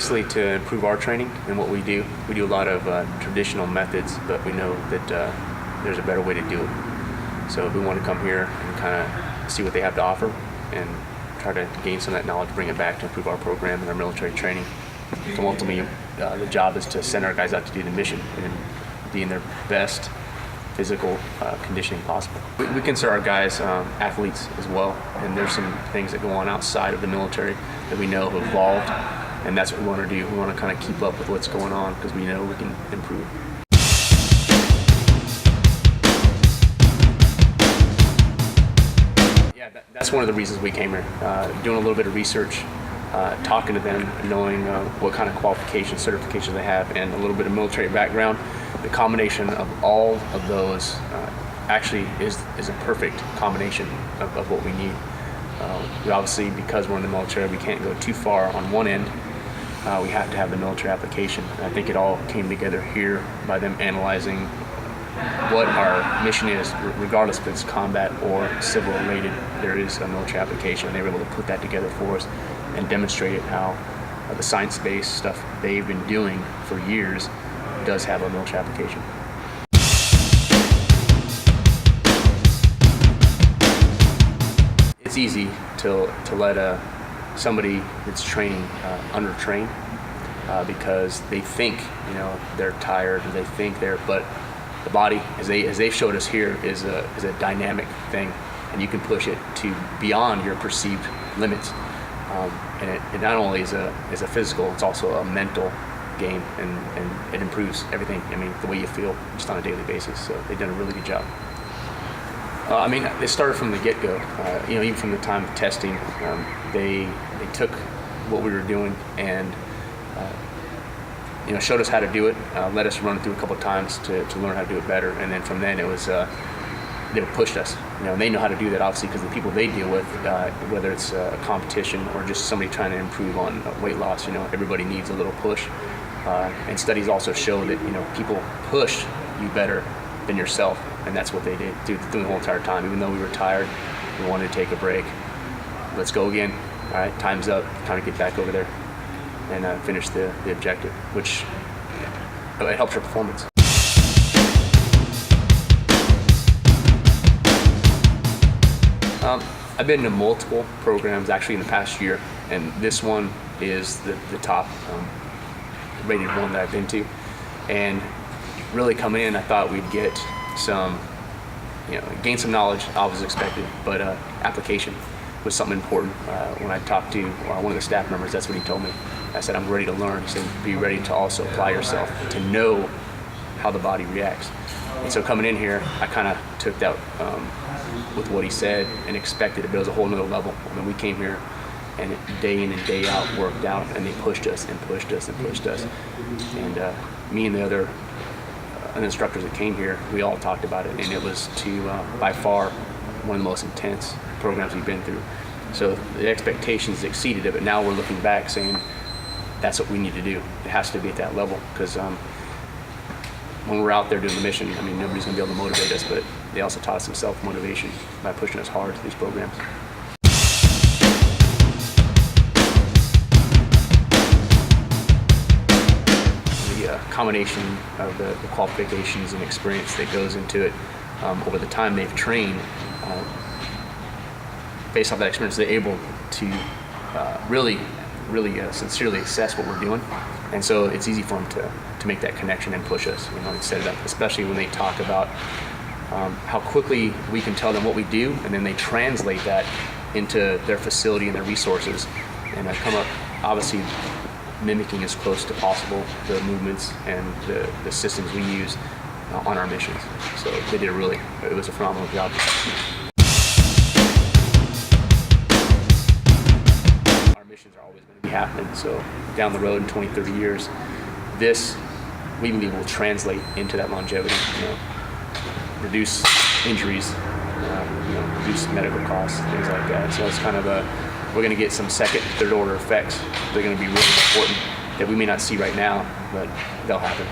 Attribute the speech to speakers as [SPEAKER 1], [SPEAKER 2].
[SPEAKER 1] Basically, to improve our training and what we do a lot of traditional methods, but we know that there's a better way to do it. So we want to come here and kind of see what they have to offer and try to gain some of that knowledge, bring it back to improve our program and our military training. So ultimately, the job is to send our guys out to do the mission and be in their best physical conditioning possible. We consider our guys athletes as well, and there's some things that go on outside of the military that we know have evolved, and that's what we want to do. We want to kind of keep up with what's going on because we know we can improve. Yeah, that's one of the reasons we came here. Doing a little bit of research, talking to them, knowing what kind of qualifications, certifications they have, and a little bit of military background. The combination of all of those actually is a perfect combination of what we need. We obviously, because we're in the military, we can't go too far on one end. We have to have the military application. And I think it all came together here by them analyzing what our mission is, regardless if it's combat or civil related. There is a military application, and they were able to put that together for us and demonstrate how the science-based stuff they've been doing for years does have a military application. It's easy to let somebody that's training undertrain because they think they're tired, or they think but the body, as they've showed us here, is a dynamic thing, and you can push it to beyond your perceived limits. And it not only is a physical, it's also a mental game, and it improves everything. I mean, the way you feel just on a daily basis. So they've done a really good job. I mean, it started from the get-go. Even from the time of testing, they took what we were doing and showed us how to do it. Let us run it through a couple of times to learn how to do it better, and then from then it was they pushed us. And they know how to do that obviously because the people they deal with, whether it's a competition or just somebody trying to improve on weight loss, everybody needs a little push. And studies also show that people push you better than yourself, and that's what they did through the whole entire time. Even though we were tired, we wanted to take a break. Let's go again. All right, time's up. Time to get back over there and finish the objective, which it helps your performance. I've been to multiple programs actually in the past year, and this one is the top rated one that I've been to. And really coming in, I thought we'd get some, gain some knowledge, obviously expected, but application was something important. When I talked to one of the staff members, that's what he told me. I said, I'm ready to learn. He said, be ready to also apply yourself, to know how the body reacts. And so coming in here, I kind of took that with what he said and expected it, but it was a whole nother level. I mean, we came here and day in and day out worked out, and they pushed us and pushed us and pushed us. And me and the other instructors that came here, we all talked about it, and it was by far one of the most intense programs we've been through. So the expectations exceeded it, but now we're looking back saying that's what we need to do. It has to be at that level, because when we're out there doing the mission, I mean, nobody's going to be able to motivate us, but they also taught us some self-motivation by pushing us hard to these programs. The combination of the qualifications and experience that goes into it over the time they've trained, based off that experience, they're able to really sincerely assess what we're doing, and so it's easy for them to make that connection and push us, and set it up. Especially when they talk about how quickly we can tell them what we do, and then they translate that into their facility and their resources, and come up obviously mimicking as close to possible the movements and the systems we use on our missions. So they did it was a phenomenal job. Missions are always going to be happening, so down the road in 20, 30 years, this we believe will translate into that longevity, reduce injuries, reduce medical costs, things like that. So it's kind of we're going to get some second, third order effects. They're going to be really important that we may not see right now, but they'll happen.